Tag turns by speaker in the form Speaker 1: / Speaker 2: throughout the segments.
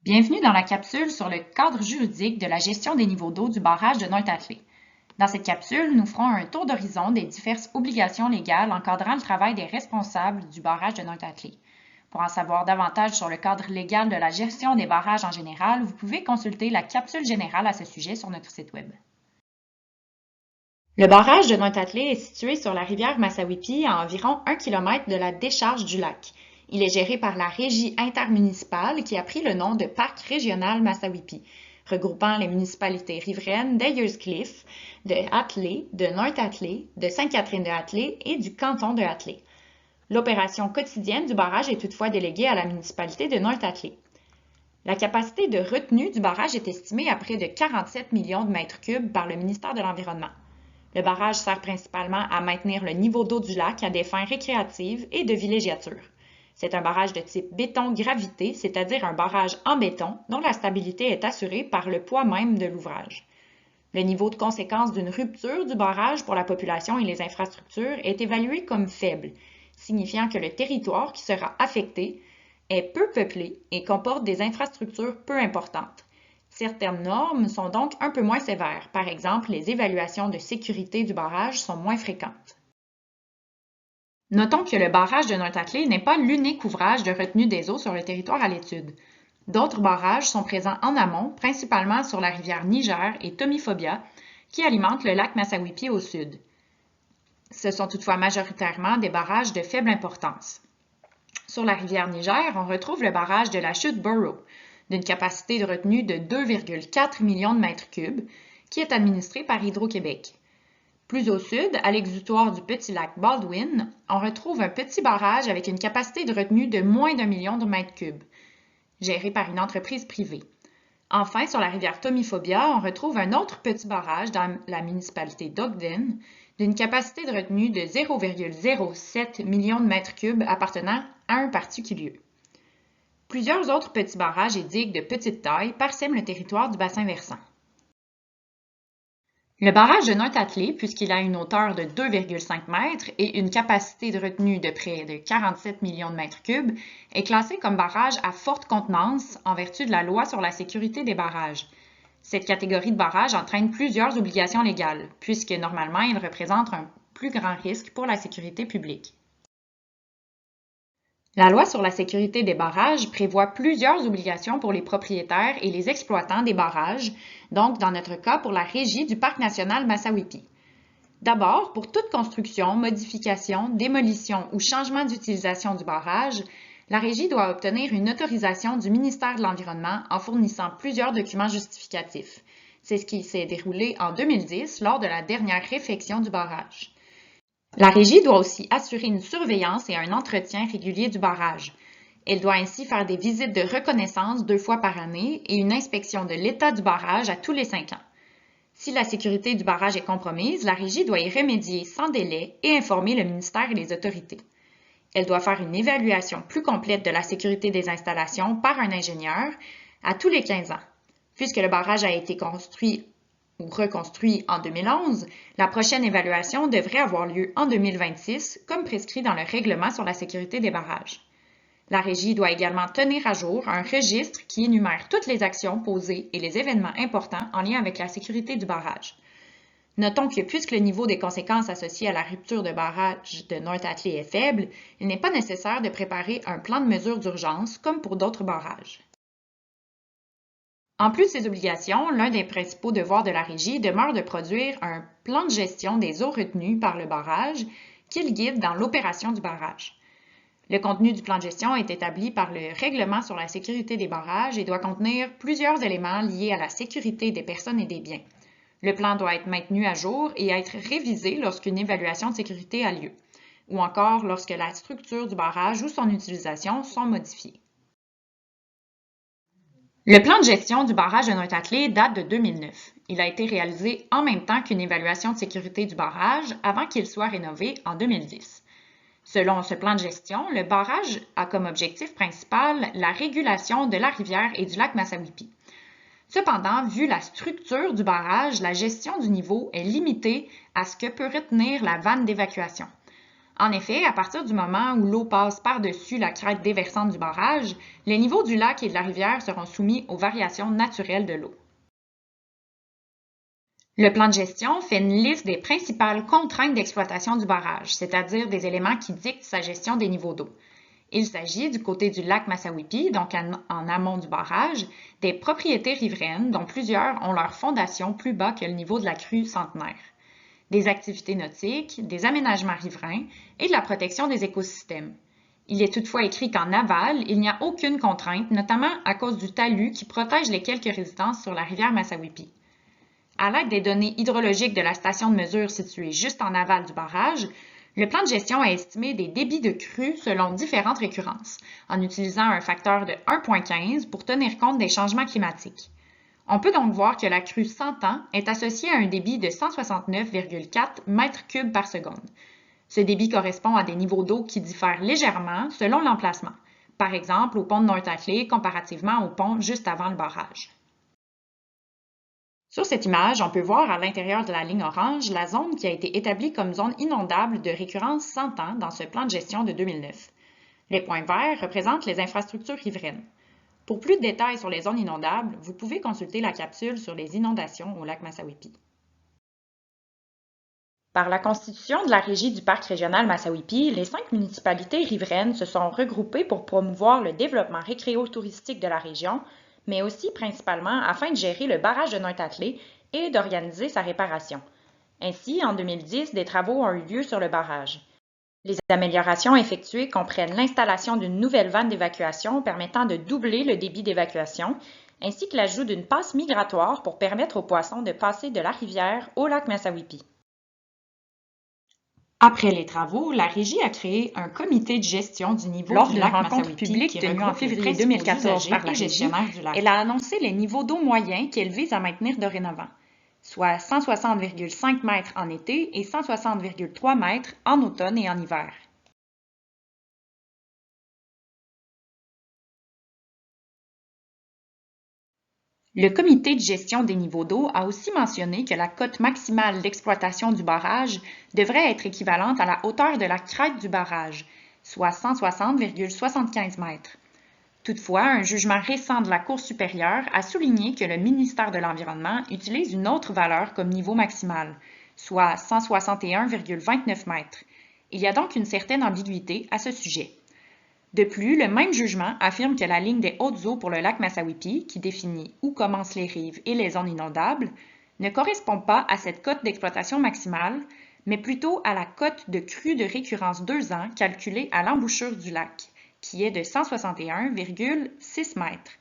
Speaker 1: Bienvenue dans la capsule sur le cadre juridique de la gestion des niveaux d'eau du barrage de Nointatlee. Dans cette capsule, nous ferons un tour d'horizon des diverses obligations légales encadrant le travail des responsables du barrage de Nointatlee. Pour en savoir davantage sur le cadre légal de la gestion des barrages en général, vous pouvez consulter la capsule générale à ce sujet sur notre site web. Le barrage de Nointatlee est situé sur la rivière Massawippi à environ 1 km de la décharge du lac. Il est géré par la Régie intermunicipale qui a pris le nom de Parc régional Massawippi, regroupant les municipalités riveraines d'Ayers Cliff, de Atlee, de Nointatlee, de Sainte-Catherine-de-Atlee et du canton de Atlee. L'opération quotidienne du barrage est toutefois déléguée à la municipalité de Nointatlee. La capacité de retenue du barrage est estimée à près de 47 millions de mètres cubes par le ministère de l'Environnement. Le barrage sert principalement à maintenir le niveau d'eau du lac à des fins récréatives et de villégiature. C'est un barrage de type béton-gravité, c'est-à-dire un barrage en béton dont la stabilité est assurée par le poids même de l'ouvrage. Le niveau de conséquence d'une rupture du barrage pour la population et les infrastructures est évalué comme faible, signifiant que le territoire qui sera affecté est peu peuplé et comporte des infrastructures peu importantes. Certaines normes sont donc un peu moins sévères. Par exemple, les évaluations de sécurité du barrage sont moins fréquentes. Notons que le barrage de Nointatlee n'est pas l'unique ouvrage de retenue des eaux sur le territoire à l'étude. D'autres barrages sont présents en amont, principalement sur la rivière Niger et Tomifobia, qui alimentent le lac Massawippi au sud. Ce sont toutefois majoritairement des barrages de faible importance. Sur la rivière Niger, on retrouve le barrage de la chute Burrow, d'une capacité de retenue de 2,4 millions de mètres cubes, qui est administré par Hydro-Québec. Plus au sud, à l'exutoire du petit lac Baldwin, on retrouve un petit barrage avec une capacité de retenue de moins d'1 million de mètres cubes, géré par une entreprise privée. Enfin, sur la rivière Tomifobia, on retrouve un autre petit barrage dans la municipalité d'Ogden, d'une capacité de retenue de 0,07 millions de mètres cubes appartenant à un particulier. Plusieurs autres petits barrages et digues de petite taille parsèment le territoire du bassin versant. Le barrage de Nointatlee, puisqu'il a une hauteur de 2,5 mètres et une capacité de retenue de près de 47 millions de mètres cubes, est classé comme barrage à forte contenance en vertu de la loi sur la sécurité des barrages. Cette catégorie de barrage entraîne plusieurs obligations légales, puisque normalement il représente un plus grand risque pour la sécurité publique. La loi sur la sécurité des barrages prévoit plusieurs obligations pour les propriétaires et les exploitants des barrages, donc dans notre cas pour la Régie du Parc national Massawippi. D'abord, pour toute construction, modification, démolition ou changement d'utilisation du barrage, la Régie doit obtenir une autorisation du ministère de l'Environnement en fournissant plusieurs documents justificatifs. C'est ce qui s'est déroulé en 2010 lors de la dernière réfection du barrage. La Régie doit aussi assurer une surveillance et un entretien régulier du barrage. Elle doit ainsi faire des visites de reconnaissance 2 fois par année et une inspection de l'état du barrage à tous les 5 ans. Si la sécurité du barrage est compromise, la Régie doit y remédier sans délai et informer le ministère et les autorités. Elle doit faire une évaluation plus complète de la sécurité des installations par un ingénieur à tous les 15 ans. Puisque le barrage a été construit ou reconstruit en 2011, la prochaine évaluation devrait avoir lieu en 2026, comme prescrit dans le règlement sur la sécurité des barrages. La Régie doit également tenir à jour un registre qui énumère toutes les actions posées et les événements importants en lien avec la sécurité du barrage. Notons que puisque le niveau des conséquences associées à la rupture de barrage de Nointatlee est faible, il n'est pas nécessaire de préparer un plan de mesures d'urgence comme pour d'autres barrages. En plus de ces obligations, l'un des principaux devoirs de la Régie demeure de produire un plan de gestion des eaux retenues par le barrage qui le guide dans l'opération du barrage. Le contenu du plan de gestion est établi par le Règlement sur la sécurité des barrages et doit contenir plusieurs éléments liés à la sécurité des personnes et des biens. Le plan doit être maintenu à jour et être révisé lorsqu'une évaluation de sécurité a lieu, ou encore lorsque la structure du barrage ou son utilisation sont modifiées. Le plan de gestion du barrage de Nointatlee date de 2009. Il a été réalisé en même temps qu'une évaluation de sécurité du barrage avant qu'il soit rénové en 2010. Selon ce plan de gestion, le barrage a comme objectif principal la régulation de la rivière et du lac Massawippi. Cependant, vu la structure du barrage, la gestion du niveau est limitée à ce que peut retenir la vanne d'évacuation. En effet, à partir du moment où l'eau passe par-dessus la crête déversante du barrage, les niveaux du lac et de la rivière seront soumis aux variations naturelles de l'eau. Le plan de gestion fait une liste des principales contraintes d'exploitation du barrage, c'est-à-dire des éléments qui dictent sa gestion des niveaux d'eau. Il s'agit du côté du lac Massawippi, donc en amont du barrage, des propriétés riveraines dont plusieurs ont leur fondation plus bas que le niveau de la crue centenaire, des activités nautiques, des aménagements riverains et de la protection des écosystèmes. Il est toutefois écrit qu'en aval, il n'y a aucune contrainte, notamment à cause du talus qui protège les quelques résidences sur la rivière Massawippi. À l'aide des données hydrologiques de la station de mesure située juste en aval du barrage, le plan de gestion a estimé des débits de crue selon différentes récurrences, en utilisant un facteur de 1,15 pour tenir compte des changements climatiques. On peut donc voir que la crue 100 ans est associée à un débit de 169,4 m3 par seconde. Ce débit correspond à des niveaux d'eau qui diffèrent légèrement selon l'emplacement, par exemple au pont de North-Atlee comparativement au pont juste avant le barrage. Sur cette image, on peut voir à l'intérieur de la ligne orange la zone qui a été établie comme zone inondable de récurrence 100 ans dans ce plan de gestion de 2009. Les points verts représentent les infrastructures riveraines. Pour plus de détails sur les zones inondables, vous pouvez consulter la capsule sur les inondations au lac Massawippi. Par la constitution de la Régie du Parc régional Massawippi, les 5 municipalités riveraines se sont regroupées pour promouvoir le développement récréo-touristique de la région, mais aussi principalement afin de gérer le barrage de North-Atlee et d'organiser sa réparation. Ainsi, en 2010, des travaux ont eu lieu sur le barrage. Les améliorations effectuées comprennent l'installation d'une nouvelle vanne d'évacuation permettant de doubler le débit d'évacuation, ainsi que l'ajout d'une passe migratoire pour permettre aux poissons de passer de la rivière au lac Massawippi. Après les travaux, la Régie a créé un comité de gestion du niveau lors d'une rencontre publique tenue en février 2014 par la gestionnaire du lac. Elle a annoncé les niveaux d'eau moyens qu'elle vise à maintenir dorénavant, soit 160,5 mètres en été et 160,3 mètres en automne et en hiver. Le comité de gestion des niveaux d'eau a aussi mentionné que la cote maximale d'exploitation du barrage devrait être équivalente à la hauteur de la crête du barrage, soit 160,75 mètres. Toutefois, un jugement récent de la Cour supérieure a souligné que le ministère de l'Environnement utilise une autre valeur comme niveau maximal, soit 161,29 mètres. Il y a donc une certaine ambiguïté à ce sujet. De plus, le même jugement affirme que la ligne des hautes eaux pour le lac Massawippi, qui définit où commencent les rives et les zones inondables, ne correspond pas à cette cote d'exploitation maximale, mais plutôt à la cote de crue de récurrence 2 ans calculée à l'embouchure du lac, qui est de 161,6 mètres.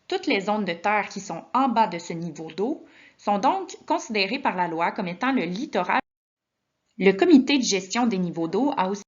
Speaker 1: Toutes les zones de terre qui sont en bas de ce niveau d'eau sont donc considérées par la loi comme étant le littoral. Le comité de gestion des niveaux d'eau a aussi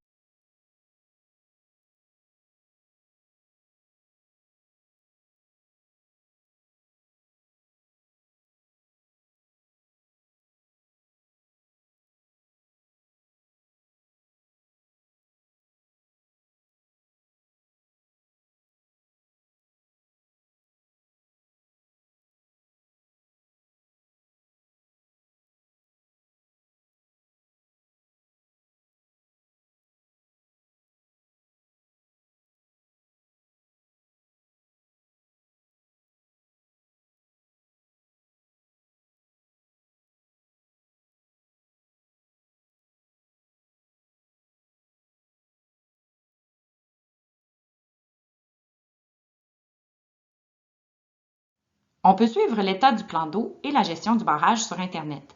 Speaker 1: On peut suivre l'état du plan d'eau et la gestion du barrage sur Internet.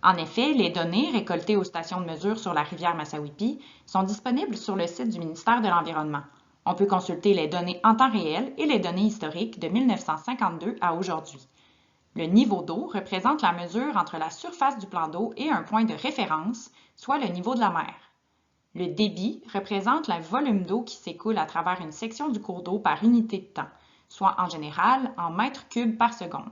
Speaker 1: En effet, les données récoltées aux stations de mesure sur la rivière Massawippi sont disponibles sur le site du ministère de l'Environnement. On peut consulter les données en temps réel et les données historiques de 1952 à aujourd'hui. Le niveau d'eau représente la mesure entre la surface du plan d'eau et un point de référence, soit le niveau de la mer. Le débit représente le volume d'eau qui s'écoule à travers une section du cours d'eau par unité de temps, soit en général en mètres cubes par seconde.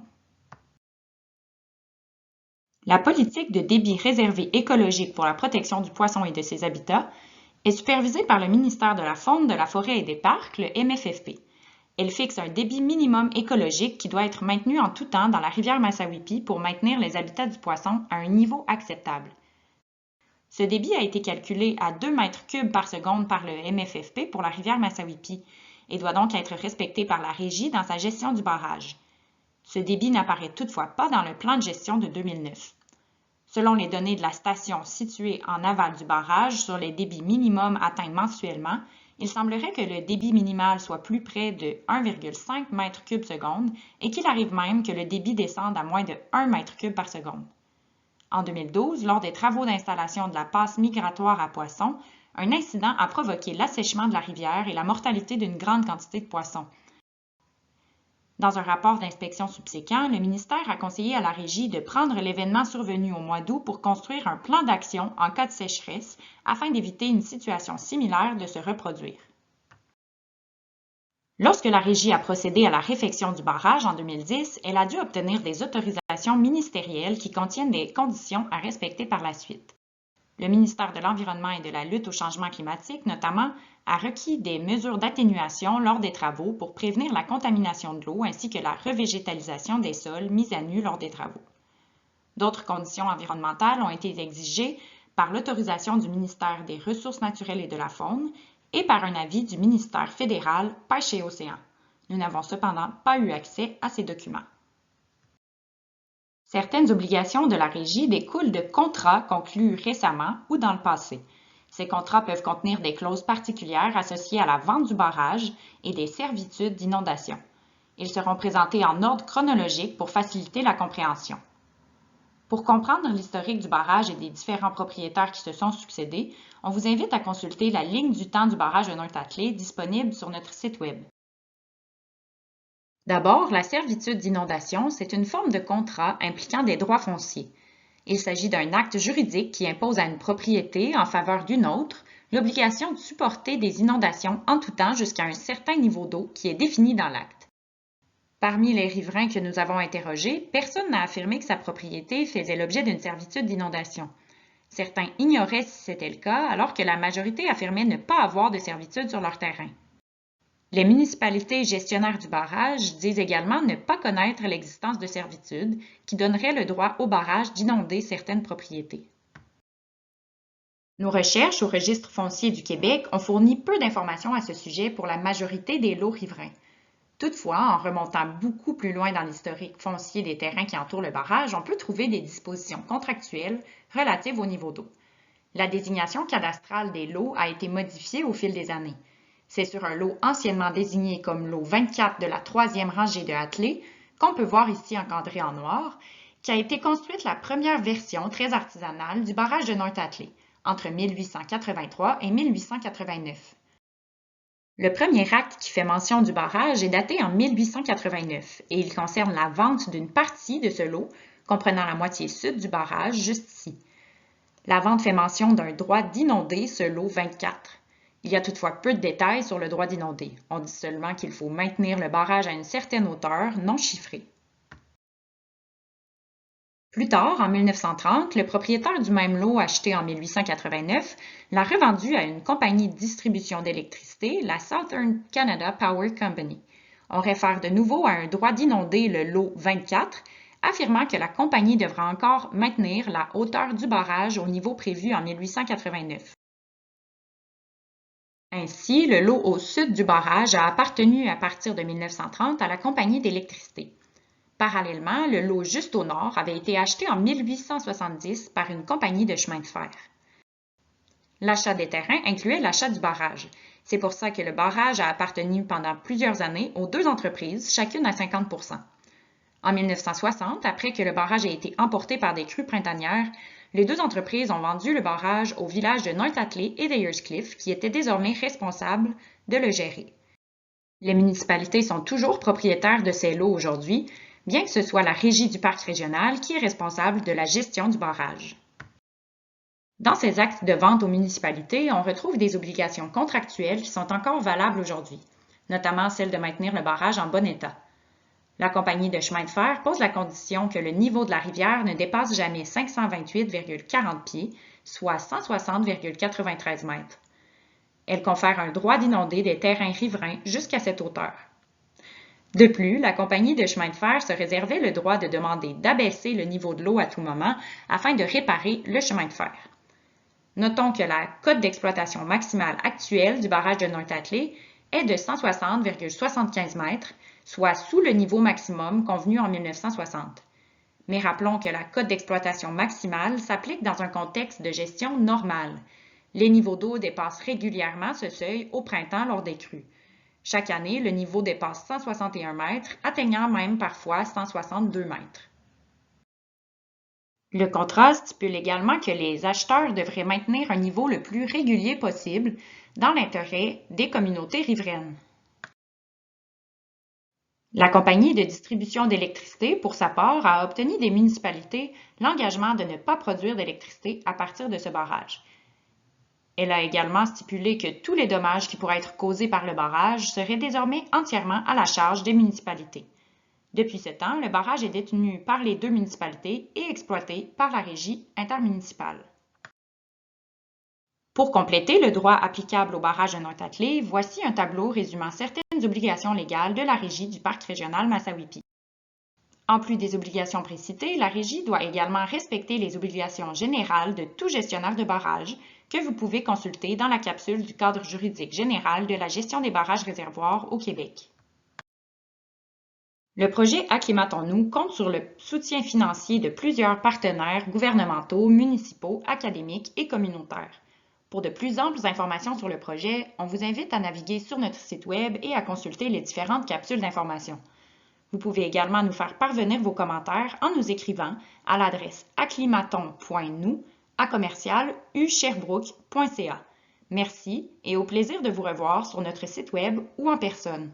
Speaker 1: La politique de débit réservé écologique pour la protection du poisson et de ses habitats est supervisée par le ministère de la Faune, de la Forêt et des Parcs, le MFFP. Elle fixe un débit minimum écologique qui doit être maintenu en tout temps dans la rivière Massawippi pour maintenir les habitats du poisson à un niveau acceptable. Ce débit a été calculé à 2 mètres cubes par seconde par le MFFP pour la rivière Massawippi et doit donc être respecté par la Régie dans sa gestion du barrage. Ce débit n'apparaît toutefois pas dans le plan de gestion de 2009. Selon les données de la station située en aval du barrage sur les débits minimums atteints mensuellement, il semblerait que le débit minimal soit plus près de 1,5 m3 seconde et qu'il arrive même que le débit descende à moins de 1 m3 par seconde. En 2012, lors des travaux d'installation de la passe migratoire à poissons, un incident a provoqué l'assèchement de la rivière et la mortalité d'une grande quantité de poissons. Dans un rapport d'inspection subséquent, le ministère a conseillé à la Régie de prendre l'événement survenu au mois d'août pour construire un plan d'action en cas de sécheresse afin d'éviter une situation similaire de se reproduire. Lorsque la Régie a procédé à la réfection du barrage en 2010, elle a dû obtenir des autorisations ministérielles qui contiennent des conditions à respecter par la suite. Le ministère de l'Environnement et de la lutte au changement climatique, notamment, a requis des mesures d'atténuation lors des travaux pour prévenir la contamination de l'eau ainsi que la revégétalisation des sols mis à nu lors des travaux. D'autres conditions environnementales ont été exigées par l'autorisation du ministère des Ressources naturelles et de la faune et par un avis du ministère fédéral Pêche et Océan. Nous n'avons cependant pas eu accès à ces documents. Certaines obligations de la Régie découlent de contrats conclus récemment ou dans le passé. Ces contrats peuvent contenir des clauses particulières associées à la vente du barrage et des servitudes d'inondation. Ils seront présentés en ordre chronologique pour faciliter la compréhension. Pour comprendre l'historique du barrage et des différents propriétaires qui se sont succédés, on vous invite à consulter la ligne du temps du barrage de North-Atlee disponible sur notre site Web. D'abord, la servitude d'inondation, c'est une forme de contrat impliquant des droits fonciers. Il s'agit d'un acte juridique qui impose à une propriété en faveur d'une autre l'obligation de supporter des inondations en tout temps jusqu'à un certain niveau d'eau qui est défini dans l'acte. Parmi les riverains que nous avons interrogés, personne n'a affirmé que sa propriété faisait l'objet d'une servitude d'inondation. Certains ignoraient si c'était le cas, alors que la majorité affirmait ne pas avoir de servitude sur leur terrain. Les municipalités gestionnaires du barrage disent également ne pas connaître l'existence de servitudes qui donneraient le droit au barrage d'inonder certaines propriétés. Nos recherches au Registre foncier du Québec ont fourni peu d'informations à ce sujet pour la majorité des lots riverains. Toutefois, en remontant beaucoup plus loin dans l'historique foncier des terrains qui entourent le barrage, on peut trouver des dispositions contractuelles relatives au niveau d'eau. La désignation cadastrale des lots a été modifiée au fil des années. C'est sur un lot anciennement désigné comme lot 24 de la 3e rangée de Atlee, qu'on peut voir ici encadré en noir, qu'a été construite la première version très artisanale du barrage de North-Atlee, entre 1883 et 1889. Le premier acte qui fait mention du barrage est daté en 1889 et il concerne la vente d'une partie de ce lot, comprenant la moitié sud du barrage, juste ici. La vente fait mention d'un droit d'inonder ce lot 24. Il y a toutefois peu de détails sur le droit d'inonder. On dit seulement qu'il faut maintenir le barrage à une certaine hauteur non chiffrée. Plus tard, en 1930, le propriétaire du même lot acheté en 1889 l'a revendu à une compagnie de distribution d'électricité, la Southern Canada Power Company. On réfère de nouveau à un droit d'inonder le lot 24, affirmant que la compagnie devra encore maintenir la hauteur du barrage au niveau prévu en 1889. Ainsi, le lot au sud du barrage a appartenu à partir de 1930 à la compagnie d'électricité. Parallèlement, le lot juste au nord avait été acheté en 1870 par une compagnie de chemin de fer. L'achat des terrains incluait l'achat du barrage. C'est pour ça que le barrage a appartenu pendant plusieurs années aux deux entreprises, chacune à 50 %. En 1960, après que le barrage ait été emporté par des crues printanières, les deux entreprises ont vendu le barrage au village de North-Atlee et d'Ayerscliffe, qui étaient désormais responsables de le gérer. Les municipalités sont toujours propriétaires de ces lots aujourd'hui, bien que ce soit la Régie du parc régional qui est responsable de la gestion du barrage. Dans ces actes de vente aux municipalités, on retrouve des obligations contractuelles qui sont encore valables aujourd'hui, notamment celle de maintenir le barrage en bon état. La compagnie de chemin de fer pose la condition que le niveau de la rivière ne dépasse jamais 528,40 pieds, soit 160,93 mètres. Elle confère un droit d'inonder des terrains riverains jusqu'à cette hauteur. De plus, la compagnie de chemin de fer se réservait le droit de demander d'abaisser le niveau de l'eau à tout moment afin de réparer le chemin de fer. Notons que la cote d'exploitation maximale actuelle du barrage de North-Atlee est de 160,75 mètres, soit sous le niveau maximum convenu en 1960. Mais rappelons que la cote d'exploitation maximale s'applique dans un contexte de gestion normale. Les niveaux d'eau dépassent régulièrement ce seuil au printemps lors des crues. Chaque année, le niveau dépasse 161 mètres, atteignant même parfois 162 mètres. Le contrat stipule également que les acheteurs devraient maintenir un niveau le plus régulier possible dans l'intérêt des communautés riveraines. La compagnie de distribution d'électricité, pour sa part, a obtenu des municipalités l'engagement de ne pas produire d'électricité à partir de ce barrage. Elle a également stipulé que tous les dommages qui pourraient être causés par le barrage seraient désormais entièrement à la charge des municipalités. Depuis ce temps, le barrage est détenu par les 2 municipalités et exploité par la Régie intermunicipale. Pour compléter le droit applicable au barrage de North-Atlee, voici un tableau résumant certaines obligations légales de la Régie du Parc régional Massawippi. En plus des obligations précitées, la Régie doit également respecter les obligations générales de tout gestionnaire de barrage que vous pouvez consulter dans la capsule du cadre juridique général de la gestion des barrages réservoirs au Québec. Le projet Acclimatons-nous compte sur le soutien financier de plusieurs partenaires gouvernementaux, municipaux, académiques et communautaires. Pour de plus amples informations sur le projet, on vous invite à naviguer sur notre site web et à consulter les différentes capsules d'information. Vous pouvez également nous faire parvenir vos commentaires en nous écrivant à l'adresse acclimaton.nous@commercial-usherbrooke.ca. Merci et au plaisir de vous revoir sur notre site web ou en personne.